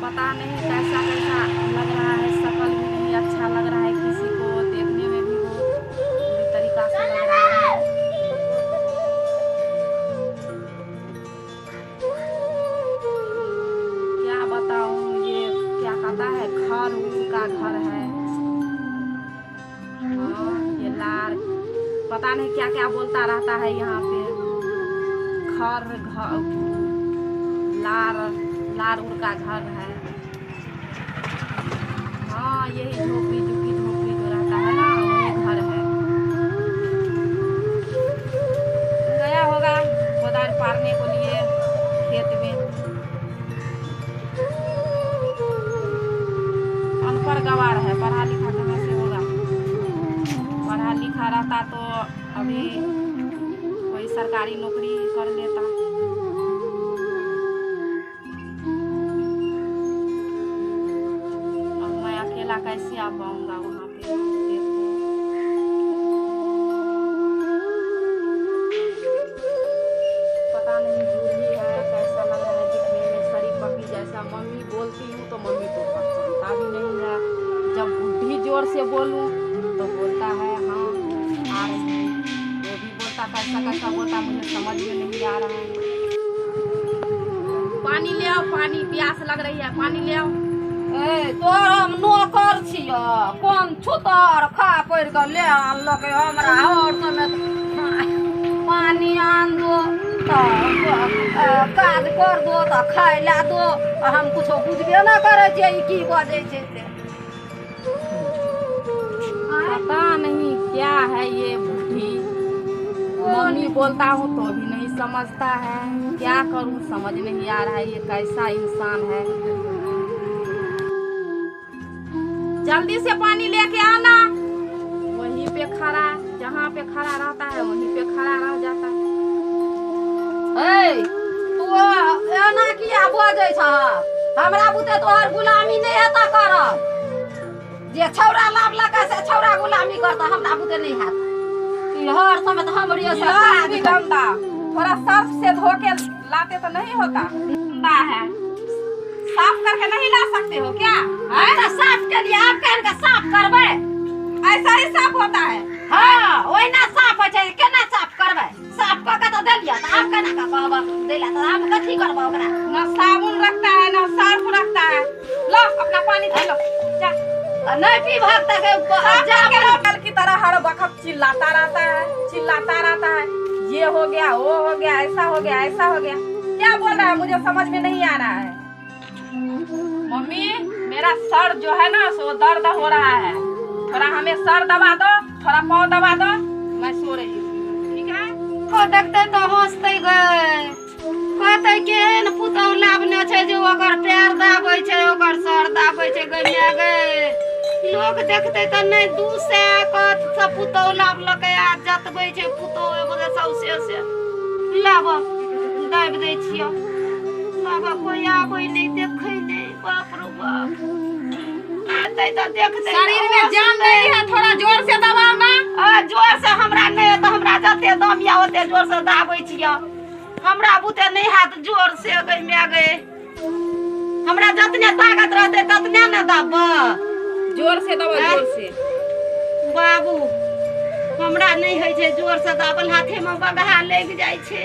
पता नहीं कैसा कैसा लग रहा है, शक्ल भी नहीं अच्छा लग रहा है किसी को, देखने में भी वो पूरी तरीका से लग रहा है। क्या बताऊं, ये क्या कहता है, घर का घर है। हाँ, ये लार पता नहीं क्या क्या बोलता रहता है यहाँ पे। घर लार लार उड़ का घर है। हाँ, यही झोपड़ी झुकी झोपड़ी जो रहता है ना, वही घर है। गया होगा कोदार पारने को लिए खेत में। अनपढ़ गवार है, पढ़ा लिखा कहाँ से होगा। पढ़ा लिखा रहता तो अभी कोई सरकारी नौकरी कर लेता। अब मैं अकेला कैसे आ पाऊंगा वहाँ पे, देखो। पता नहीं बूढ़ी है, कैसा लग रहा है दिखने में, सड़ी पकी जैसा। मम्मी बोलती हूँ तो मम्मी को पहचानता भी नहीं है। जब बुढ़ी जोर से बोलूँ तो बोलता है हाँ आ रही हूँ। वो भी बोलता कैसा कैसा बोलता, मुझे समझ में नहीं आ रहा है। पानी ले आओ, पानी, प्यास लग रही है, पानी ले आओ। ए तोर हम नौकर छियो, कोन छुतर खा पड़ के ले आनलक हमरा और समेत। पानी आन दो तो काज कर दो तो खाए ला दो। हम कुछो बुझबे ना करे छियै ई की बजै छै से। पता नहीं क्या है ये बुढ़ी। मम्मी बोलता हूँ तो भी नहीं समझता है। क्या करूँ समझ नहीं आ रहा है, ये कैसा इंसान है। जल्दी से पानी लेके आना। वहीं पे खड़ा, जहाँ पे खड़ा रहता है वहीं पे खड़ा रह जाता है। ए तू एना किया बजै छ? हमरा बुते तोहर गुलामी नहीं हेता करब। जे छौरा लावलक से छौरा गुलामी करता, हमरा बुते नहीं हैत। हर समय तो हमरियो से गिलास भी गंदा, थोड़ा सर्फ से धो के लाते तो नहीं होता? गंदा है, साफ करके नहीं ला सकते हो क्या? तो साफ के लिए आप कहन के साफ करबै? ऐसा ही साफ होता है। हाँ ओहिना साफ होय छै, केना साफ करबै? साफ क के तो देलिया त आप केना का कहब देला त हम कथि करब ओकरा? ना साबुन रखता है ना सर्फ रखता है। लो अपना पानी दे लो, जा। नहीं पी भागता के कल की तरह हर वक्त चिल्लाता रहता है, चिल्लाता रहता है। ये हो गया, वो हो गया, ऐसा हो गया, ऐसा हो गया। क्या बोल रहा है मुझे समझ में नहीं आ रहा है। मम्मी मेरा सर जो है ना सो दर्द हो रहा है, थोड़ा हमें सर दबा दो, थोड़ा पाँव दबा दो, मैं सो रही हूँ, ठीक है? को देखते तो हंसते गए, कहते केहन पुतौह लावने छै जे ओकर पैर दाबै छै, ओकर सर दाबै छै। गइया गए लोग देखते तो नहीं दूसरे कत सब पुतौह लावलक आ जतबै छै पुतौह एगो सौसे से लाब दाबि दै छियो। लाब कोई आबै नहीं, देखै नहीं, बाप रे बाप। तो देखते शरीर में जान नहीं है, थोड़ा जोर से दबाओ ना। जोर से हमरा नहीं तो हमरा जते दम या ओते जोर से दाबै छियो। हमरा बुते नहीं हाथ जोर से गई मैं गए। हमरा जतने ताकत रहते ततने न दब। जोर से दबाओ, जोर से। बाबू हमरा नहीं है जोर से दबल, हाथे में बगहा लग जाए छे।